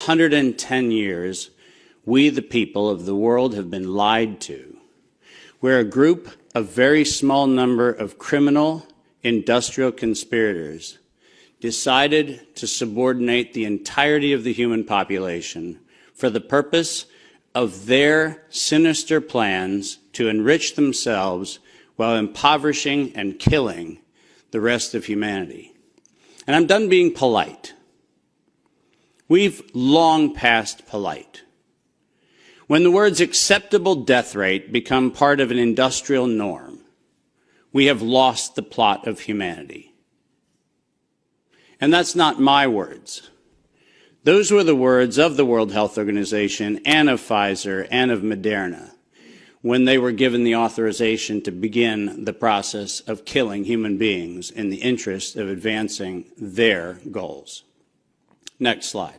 110 years, we, the people of the world, have been lied to. We're a group of very small number of criminal industrial conspirators decided to subordinate the entirety of the human population for the purpose of their sinister plans to enrich themselves while impoverishing and killing the rest of humanity. And I'm done being polite. We've long passed polite. When the words acceptable death rate become part of an industrial norm, we have lost the plot of humanity. And that's not my words. Those were the words of the World Health Organization and of Pfizer and of Moderna when they were given the authorization to begin the process of killing human beings in the interest of advancing their goals. Next slide.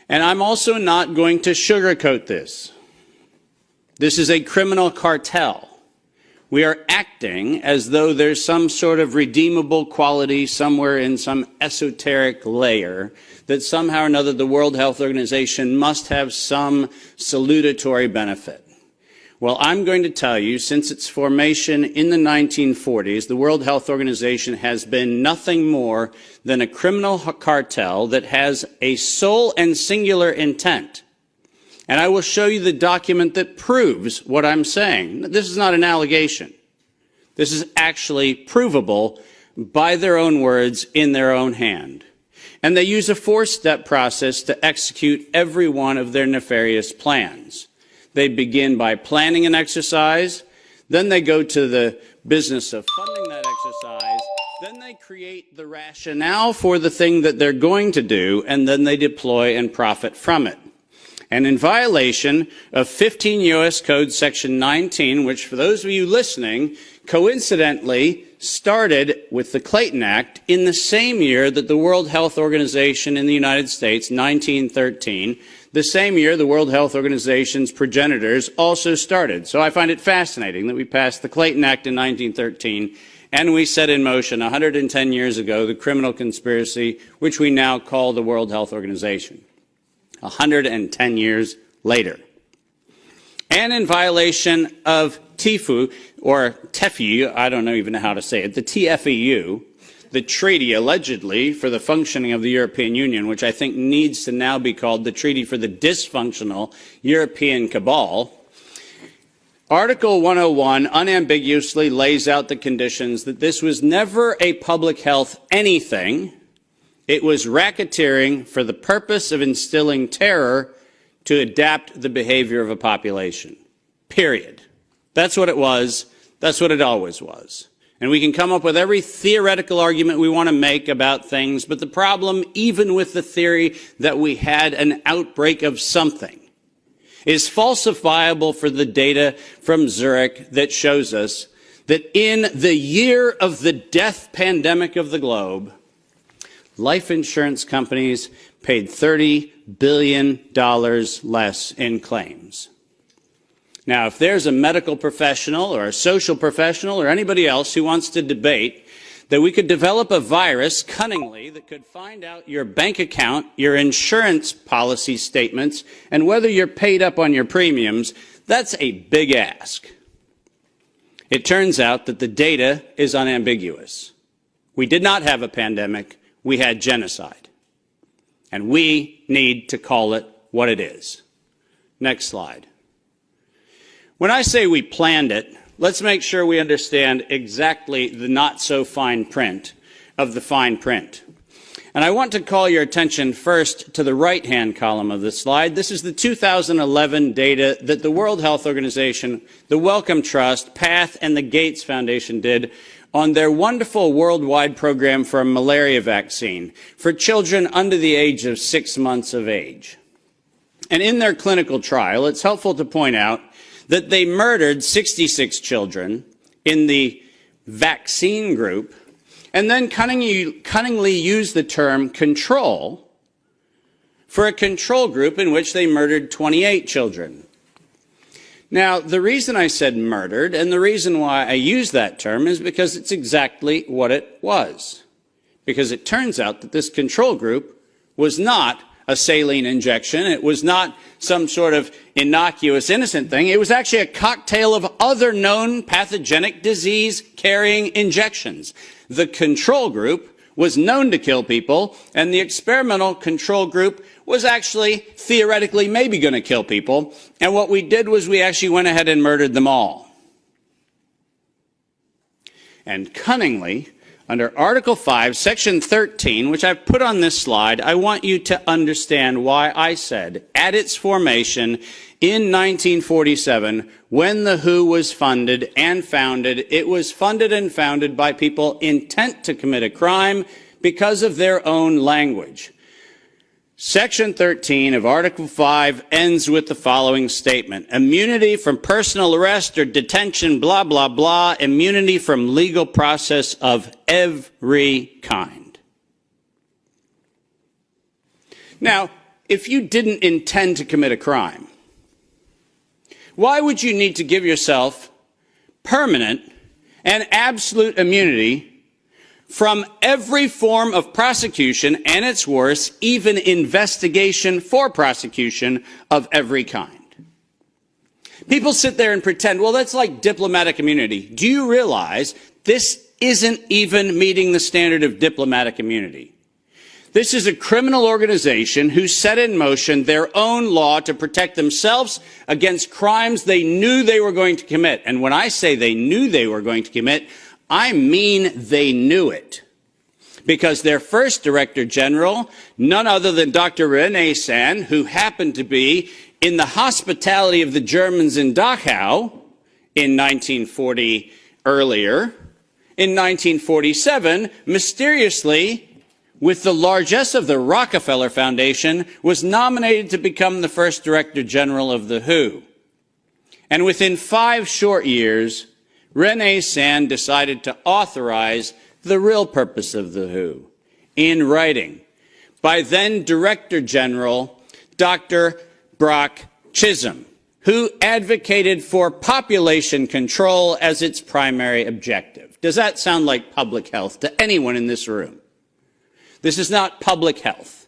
And I'm also not going to sugarcoat this. This is a criminal cartel. We are acting as though there's some sort of redeemable quality somewhere in some esoteric layer that somehow or another the World Health Organization must have some salutatory benefit. Well, I'm going to tell you, since its formation in the 1940s, the World Health Organization has been nothing more than a criminal cartel that has a sole and singular intent. And I will show you the document that proves what I'm saying. This is not an allegation. This is actually provable by their own words in their own hand. And they use a four-step process to execute every one of their nefarious plans. They begin by planning an exercise, then they go to the business of funding that exercise, then they create the rationale for the thing that they're going to do, and then they deploy and profit from it. And in violation of 15 U.S. Code Section 19, which for those of you listening, coincidentally started with the Clayton Act in the same year that the World Health Organization in the United States, 1913, the same year the World Health Organization's progenitors also started. So I find it fascinating that we passed the Clayton Act in 1913 and we set in motion 110 years ago the criminal conspiracy which we now call the World Health Organization. 110 years later. And in violation of TIFU, or TEFU, I don't even know how to say it, the TFEU, the treaty allegedly for the functioning of the European Union, which I think needs to now be called the Treaty for the Dysfunctional European Cabal, Article 101 unambiguously lays out the conditions that this was never a public health anything. It was racketeering for the purpose of instilling terror to adapt the behavior of a population. Period. That's what it was. That's what it always was. And we can come up with every theoretical argument we want to make about things, but the problem, even with the theory that we had an outbreak of something, is falsifiable for the data from Zurich that shows us that in the year of the death pandemic of the globe, life insurance companies paid $30 billion less in claims. Now, if there's a medical professional or a social professional or anybody else who wants to debate that we could develop a virus cunningly that could find out your bank account, your insurance policy statements, and whether you're paid up on your premiums, that's a big ask. It turns out that the data is unambiguous. We did not have a pandemic. We had genocide. And we need to call it what it is. Next slide. When I say we planned it, let's make sure we understand exactly the not-so-fine print of the fine print. And I want to call your attention first to the right-hand column of the slide. This is the 2011 data that the World Health Organization, the Wellcome Trust, PATH, and the Gates Foundation did on their wonderful worldwide program for a malaria vaccine for children under the age of 6 months of age. And in their clinical trial, it's helpful to point out that they murdered 66 children in the vaccine group and then cunningly used the term control for a control group in which they murdered 28 children. Now, the reason I said murdered and the reason why I use that term is because it's exactly what it was. because it turns out that this control group was not a saline injection. It was not some sort of innocuous, innocent thing. It was actually a cocktail of other known pathogenic disease-carrying injections. The control group was known to kill people, and the experimental control group was actually theoretically maybe going to kill people. And what we did was we actually went ahead and murdered them all. And cunningly, under Article 5, Section 13, which I've put on this slide, I want you to understand why I said, at its formation in 1947, when the WHO was funded and founded, it was funded and founded by people intent to commit a crime because of their own language. Section 13 of Article 5 ends with the following statement: immunity from personal arrest or detention, blah, blah, blah, immunity from legal process of every kind. Now, if you didn't intend to commit a crime, why would you need to give yourself permanent and absolute immunity from every form of prosecution, and it's worse, even investigation for prosecution of every kind? People sit there and pretend, well, that's like diplomatic immunity. Do you realize this isn't even meeting the standard of diplomatic immunity? This is a criminal organization who set in motion their own law to protect themselves against crimes they knew they were going to commit. And when I say they knew they were going to commit, I mean they knew it, because their first Director General, none other than Dr. René Sand, who happened to be in the hospitality of the Germans in Dachau in 1940 earlier, in 1947, mysteriously, with the largesse of the Rockefeller Foundation, was nominated to become the first Director General of the WHO. And within 5 short years, René Sand decided to authorize the real purpose of the WHO in writing by then Director General Dr. Brock Chisholm, who advocated for population control as its primary objective. Does that sound like public health to anyone in this room? This is not public health.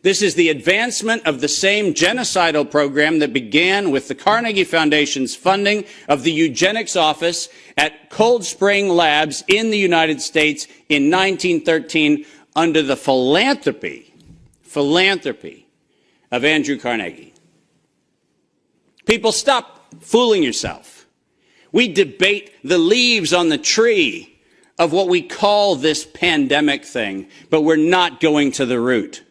This is the advancement of the same genocidal program that began with the Carnegie Foundation's funding of the eugenics office at Cold Spring Labs in the United States in 1913 under the philanthropy of Andrew Carnegie. People, stop fooling yourself. We debate the leaves on the tree of what we call this pandemic thing, but we're not going to the root.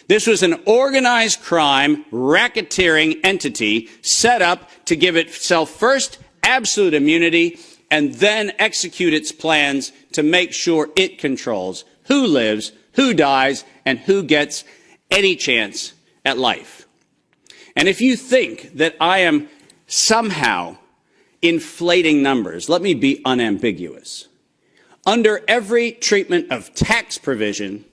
This was an organized crime, racketeering entity set up to give itself first absolute immunity and then execute its plans to make sure it controls who lives, who dies, and who gets any chance at life. And if you think that I am somehow inflating numbers, let me be unambiguous. Under every treatment of tax provision,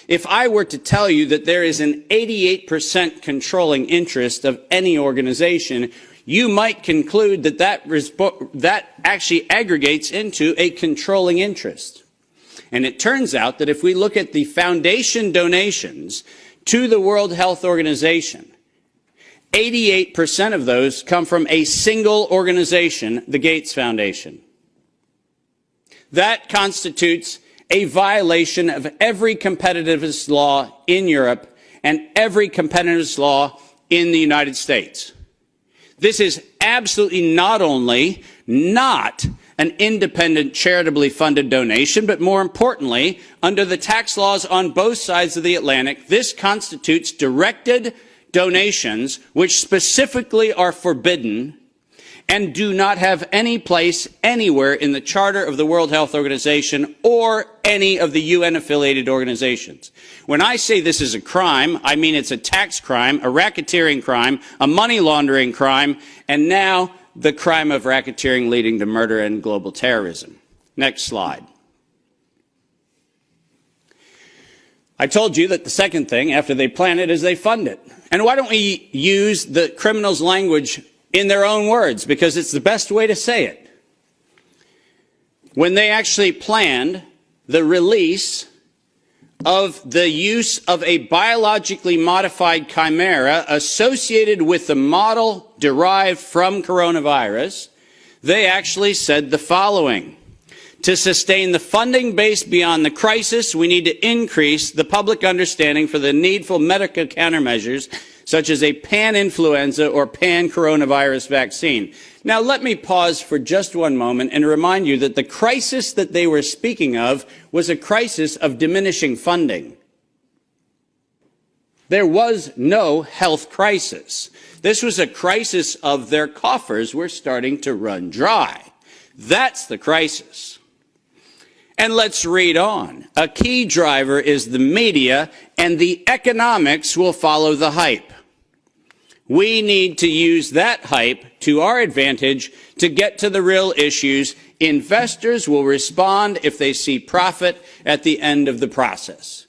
if I were to tell you that there is an 88% controlling interest of any organization, you might conclude that that actually aggregates into a controlling interest. And it turns out that if we look at the foundation donations to the World Health Organization, 88% of those come from a single organization, the Gates Foundation. That constitutes a violation of every competitiveness law in Europe and every competitiveness law in the United States. This is absolutely not only not an independent, charitably funded donation, but more importantly, under the tax laws on both sides of the Atlantic, this constitutes directed donations which specifically are forbidden and do not have any place anywhere in the Charter of the World Health Organization or any of the UN-affiliated organizations. When I say this is a crime, I mean it's a tax crime, a racketeering crime, a money laundering crime, and now the crime of racketeering leading to murder and global terrorism. Next slide. I told you that the second thing after they plan it is they fund it. And why don't we use the criminals' language in their own words, because it's the best way to say it. When they actually planned the release of the use of a biologically modified chimera associated with the model derived from coronavirus, they actually said the following: to sustain the funding base beyond the crisis, we need to increase the public understanding for the needful medical countermeasures, such as a pan-influenza or pan-coronavirus vaccine. Now, let me pause for just one moment and remind you that the crisis that they were speaking of was a crisis of diminishing funding. There was no health crisis. This was a crisis of their coffers were starting to run dry. That's the crisis. And let's read on. A key driver is the media, and the economics will follow the hype. We need to use that hype to our advantage to get to the real issues. Investors will respond if they see profit at the end of the process.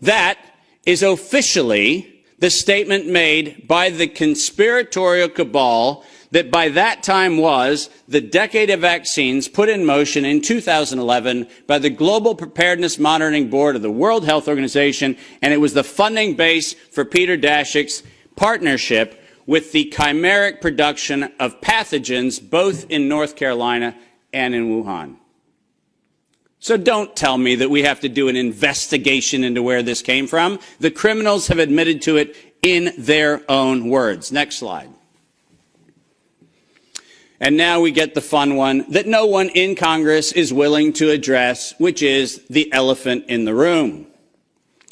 That is officially the statement made by the conspiratorial cabal that by that time was the decade of vaccines put in motion in 2011 by the Global Preparedness Monitoring Board of the World Health Organization, and it was the funding base for Peter Daszak's partnership with the chimeric production of pathogens both in North Carolina and in Wuhan. So don't tell me that we have to do an investigation into where this came from. The criminals have admitted to it in their own words. Next slide. And now we get the fun one that no one in Congress is willing to address, which is the elephant in the room.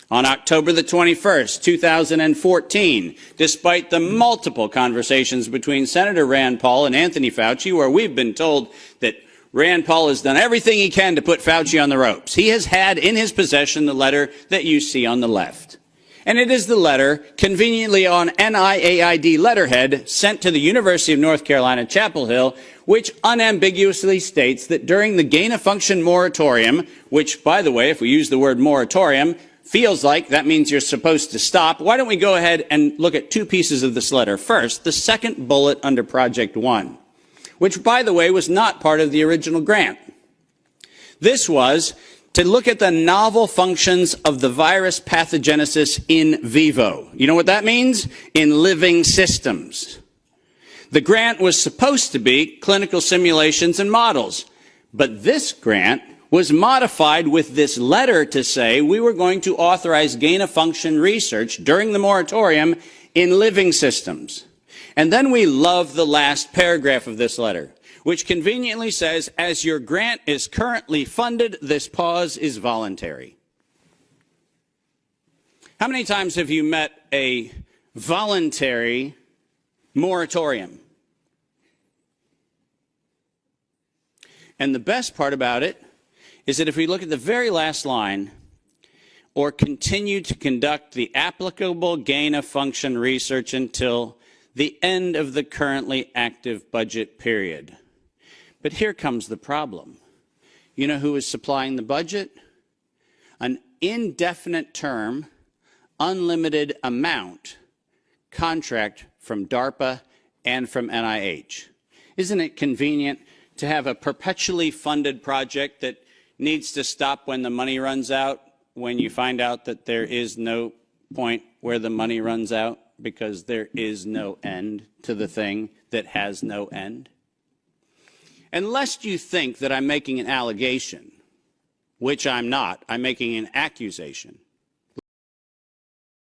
On October the 21st, 2014, despite the multiple conversations between Senator Rand Paul and Anthony Fauci, where we've been told that Rand Paul has done everything he can to put Fauci on the ropes, he has had in his possession the letter that you see on the left. And it is the letter, conveniently on NIAID letterhead, sent to the University of North Carolina, Chapel Hill, which unambiguously states that during the gain-of-function moratorium, which, by the way, if we use the word moratorium, feels like that means you're supposed to stop. Why don't we go ahead and look at two pieces of this letter? First, the second bullet under Project One, which, by the way, was not part of the original grant. This was to look at the novel functions of the virus pathogenesis in vivo. You know what that means? In living systems. The grant was supposed to be clinical simulations and models, but this grant was modified with this letter to say we were going to authorize gain-of-function research during the moratorium in living systems. And then we love the last paragraph of this letter, which conveniently says, as your grant is currently funded, this pause is voluntary. How many times have you met a voluntary moratorium? And the best part about it is that if we look at the very last line, or continue to conduct the applicable gain-of-function research until the end of the currently active budget period. But here comes the problem. You know who is supplying the budget? An indefinite term, unlimited amount contract from DARPA and from NIH. Isn't it convenient to have a perpetually funded project that needs to stop when the money runs out, when you find out that there is no point where the money runs out because there is no end to the thing that has no end? And lest you think that I'm making an allegation, which I'm not, I'm making an accusation.